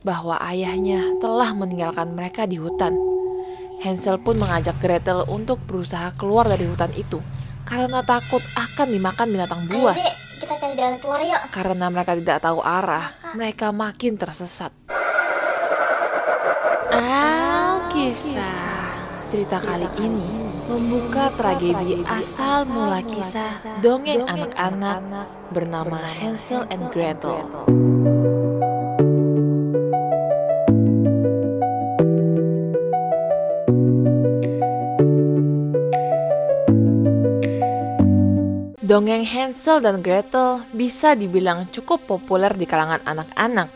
bahwa ayahnya telah meninggalkan mereka di hutan. Hansel pun mengajak Gretel untuk berusaha keluar dari hutan itu karena takut akan dimakan binatang buas. Ayo, Dek, kita cari jalan keluar yuk. Karena mereka tidak tahu arah, mereka makin tersesat. Alkisah. Cerita kali ini membuka tragedi asal mula kisah dongeng anak-anak bernama Hansel and Gretel. Dongeng Hansel dan Gretel bisa dibilang cukup populer di kalangan anak-anak.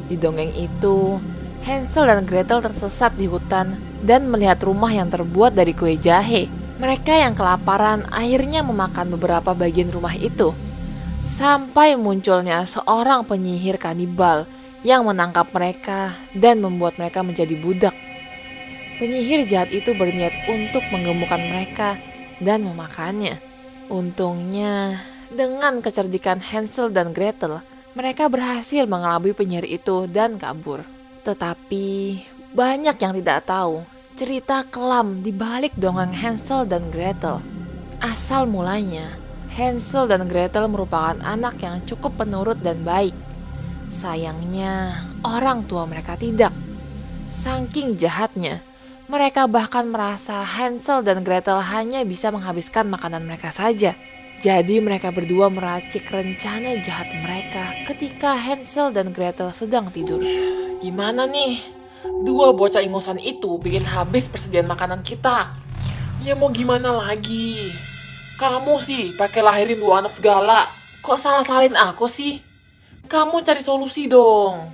Di dongeng itu, Hansel dan Gretel tersesat di hutan dan melihat rumah yang terbuat dari kue jahe. Mereka yang kelaparan akhirnya memakan beberapa bagian rumah itu. Sampai munculnya seorang penyihir kanibal yang menangkap mereka dan membuat mereka menjadi budak. Penyihir jahat itu berniat untuk menggemukkan mereka dan memakannya. Untungnya, dengan kecerdikan Hansel dan Gretel, mereka berhasil mengelabui penyihir itu dan kabur. Tetapi, banyak yang tidak tahu cerita kelam di balik dongeng Hansel dan Gretel. Asal mulanya, Hansel dan Gretel merupakan anak yang cukup penurut dan baik. Sayangnya, orang tua mereka tidak. Saking jahatnya, mereka bahkan merasa Hansel dan Gretel hanya bisa menghabiskan makanan mereka saja. Jadi mereka berdua meracik rencana jahat mereka ketika Hansel dan Gretel sedang tidur. Gimana nih? Dua bocah ingusan itu bikin habis persediaan makanan kita. Ya mau gimana lagi? Kamu sih pakai lahirin dua anak segala. Kok salah-salahin aku sih? Kamu cari solusi dong.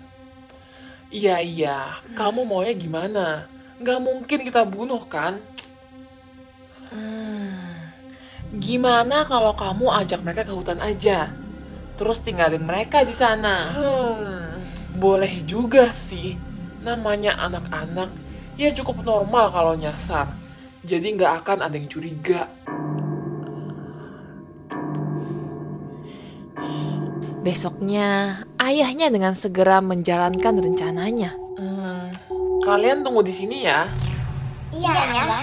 Iya, kamu maunya gimana? Gak mungkin kita bunuh kan? Gimana kalau kamu ajak mereka ke hutan aja? Terus tinggalin mereka di sana. Boleh juga sih. Namanya anak-anak, ya cukup normal kalau nyasar. Jadi gak akan ada yang curiga. Besoknya, ayahnya dengan segera menjalankan rencananya. Kalian tunggu di sini ya. Iya ya.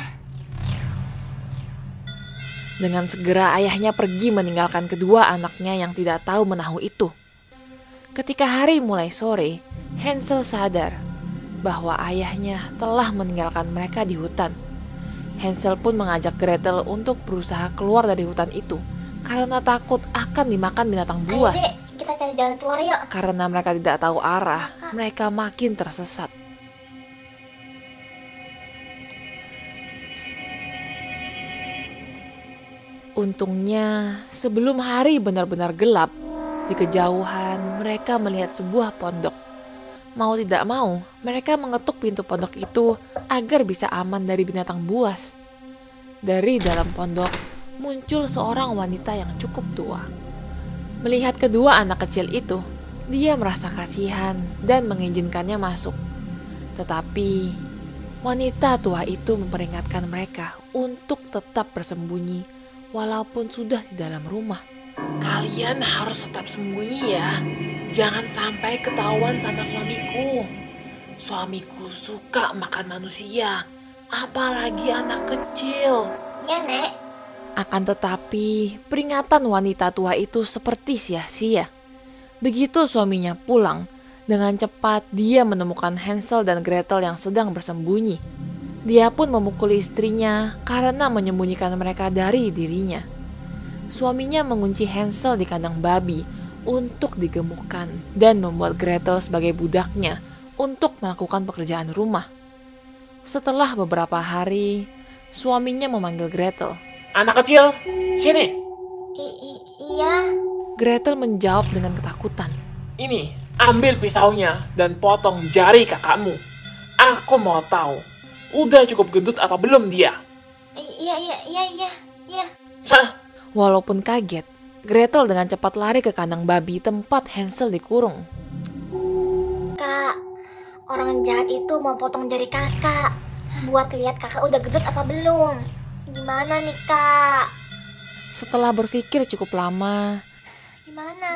Dengan segera ayahnya pergi meninggalkan kedua anaknya yang tidak tahu menahu itu. Ketika hari mulai sore, Hansel sadar bahwa ayahnya telah meninggalkan mereka di hutan. Hansel pun mengajak Gretel untuk berusaha keluar dari hutan itu karena takut akan dimakan binatang buas. Ayo, Dek, kita cari jalan keluar yuk. Karena mereka tidak tahu arah, mereka makin tersesat. Untungnya, sebelum hari benar-benar gelap, di kejauhan mereka melihat sebuah pondok. Mau tidak mau, mereka mengetuk pintu pondok itu agar bisa aman dari binatang buas. Dari dalam pondok, muncul seorang wanita yang cukup tua. Melihat kedua anak kecil itu, dia merasa kasihan dan mengizinkannya masuk. Tetapi, wanita tua itu memperingatkan mereka untuk tetap bersembunyi walaupun sudah di dalam rumah. Kalian harus tetap sembunyi ya. Jangan sampai ketahuan sama suamiku. Suamiku suka makan manusia, apalagi anak kecil. Ya, Nek. Akan tetapi, peringatan wanita tua itu seperti sia-sia. Begitu suaminya pulang, dengan cepat dia menemukan Hansel dan Gretel yang sedang bersembunyi. Dia pun memukuli istrinya karena menyembunyikan mereka dari dirinya. Suaminya mengunci Hansel di kandang babi untuk digemukkan dan membuat Gretel sebagai budaknya untuk melakukan pekerjaan rumah. Setelah beberapa hari, suaminya memanggil Gretel. Anak kecil, sini. Iya. Gretel menjawab dengan ketakutan. Ini, ambil pisaunya dan potong jari kakakmu. Aku mau tahu, udah cukup gendut apa belum dia? Iya. Sah. Walaupun kaget, Gretel dengan cepat lari ke kandang babi tempat Hansel dikurung. Kak, orang jahat itu mau potong jari kakak. Buat lihat kakak udah gendut apa belum. Gimana nih, Kak? Setelah berpikir cukup lama, Gimana?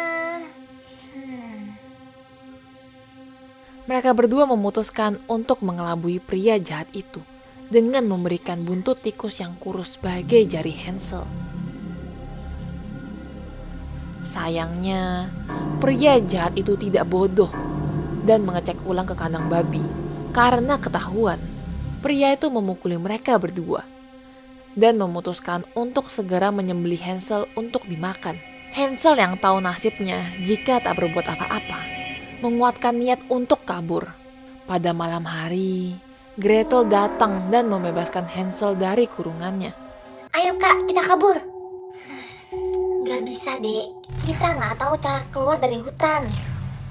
Mereka berdua memutuskan untuk mengelabui pria jahat itu dengan memberikan buntut tikus yang kurus bagai jari Hansel. Sayangnya, pria jahat itu tidak bodoh dan mengecek ulang ke kandang babi. Karena ketahuan, pria itu memukuli mereka berdua dan memutuskan untuk segera menyembelih Hansel untuk dimakan. Hansel yang tahu nasibnya jika tak berbuat apa-apa, menguatkan niat untuk kabur. Pada malam hari, Gretel datang dan membebaskan Hansel dari kurungannya. Ayo kak, kita kabur. Gak bisa dek, kita gak tahu cara keluar dari hutan.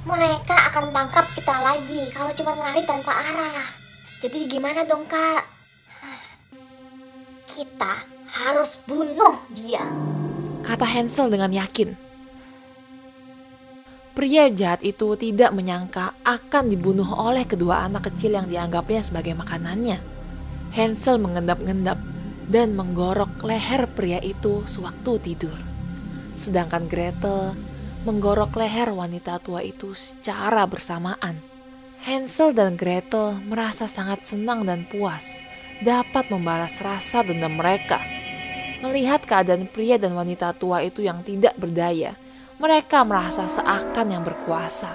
Mereka akan tangkap kita lagi kalau cuma lari tanpa arah. Jadi gimana dong kak? Kita harus bunuh dia, kata Hansel dengan yakin. Pria jahat itu tidak menyangka akan dibunuh oleh kedua anak kecil yang dianggapnya sebagai makanannya. Hansel mengendap-endap dan menggorok leher pria itu sewaktu tidur. Sedangkan Gretel menggorok leher wanita tua itu secara bersamaan. Hansel dan Gretel merasa sangat senang dan puas dapat membalas rasa dendam mereka. Melihat keadaan pria dan wanita tua itu yang tidak berdaya, mereka merasa seakan yang berkuasa.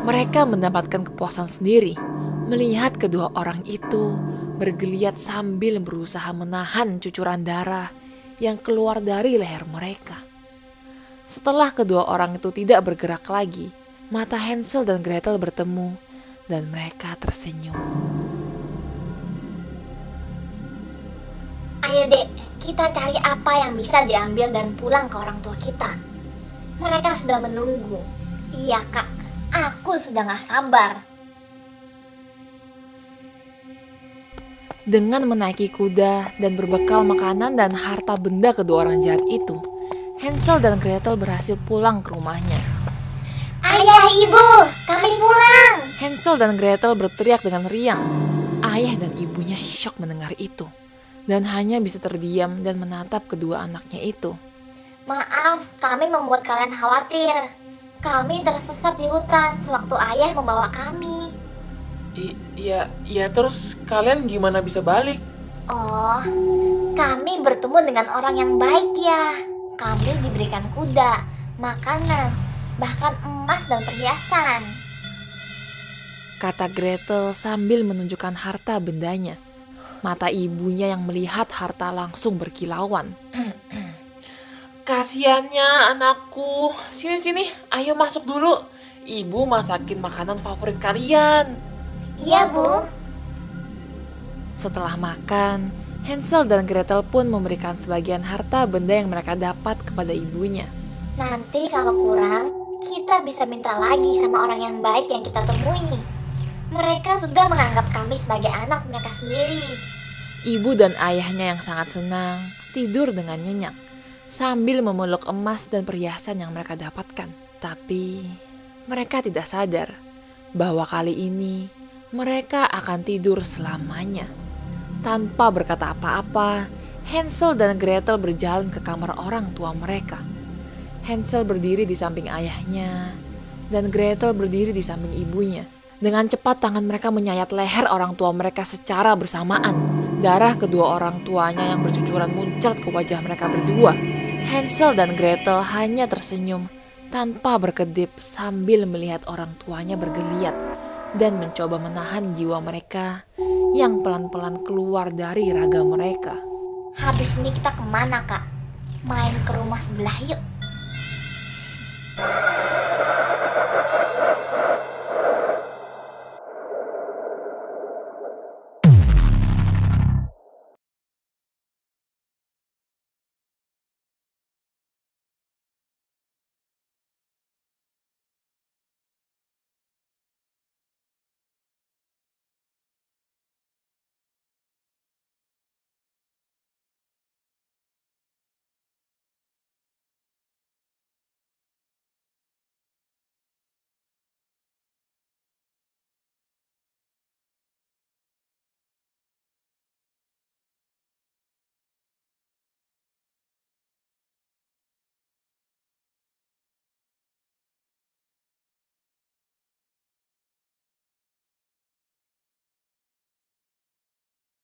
Mereka mendapatkan kepuasan sendiri melihat kedua orang itu bergeliat sambil berusaha menahan cucuran darah yang keluar dari leher mereka. Setelah kedua orang itu tidak bergerak lagi, mata Hansel dan Gretel bertemu dan mereka tersenyum. Ayo dek, kita cari apa yang bisa diambil dan pulang ke orang tua kita. Mereka sudah menunggu. Iya kak, aku sudah gak sabar. Dengan menaiki kuda dan berbekal makanan dan harta benda kedua orang jahat itu, Hansel dan Gretel berhasil pulang ke rumahnya. Ayah, ibu, kami pulang. Hansel dan Gretel berteriak dengan riang. Ayah dan ibunya syok mendengar itu dan hanya bisa terdiam dan menatap kedua anaknya itu. Maaf, kami membuat kalian khawatir. Kami tersesat di hutan sewaktu ayah membawa kami. Iya, terus kalian gimana bisa balik? Oh, kami bertemu dengan orang yang baik ya. Kami diberikan kuda, makanan, bahkan emas dan perhiasan, kata Gretel sambil menunjukkan harta bendanya. Mata ibunya yang melihat harta langsung berkilauan. Kasiannya anakku. Sini, ayo masuk dulu. Ibu masakin makanan favorit kalian. Iya bu. Setelah makan, Hansel dan Gretel pun memberikan sebagian harta benda yang mereka dapat kepada ibunya. Nanti kalau kurang, kita bisa minta lagi sama orang yang baik yang kita temui. Mereka sudah menganggap kami sebagai anak mereka sendiri. Ibu dan ayahnya yang sangat senang tidur dengan nyenyak sambil memeluk emas dan perhiasan yang mereka dapatkan. Tapi mereka tidak sadar bahwa kali ini mereka akan tidur selamanya. Tanpa berkata apa-apa, Hansel dan Gretel berjalan ke kamar orang tua mereka. Hansel berdiri di samping ayahnya dan Gretel berdiri di samping ibunya. Dengan cepat tangan mereka menyayat leher orang tua mereka secara bersamaan. Darah kedua orang tuanya yang bercucuran muncrat ke wajah mereka berdua. Hansel dan Gretel hanya tersenyum tanpa berkedip sambil melihat orang tuanya bergeliat dan mencoba menahan jiwa mereka yang pelan-pelan keluar dari raga mereka. Habis ini kita kemana kak? Main ke rumah sebelah yuk.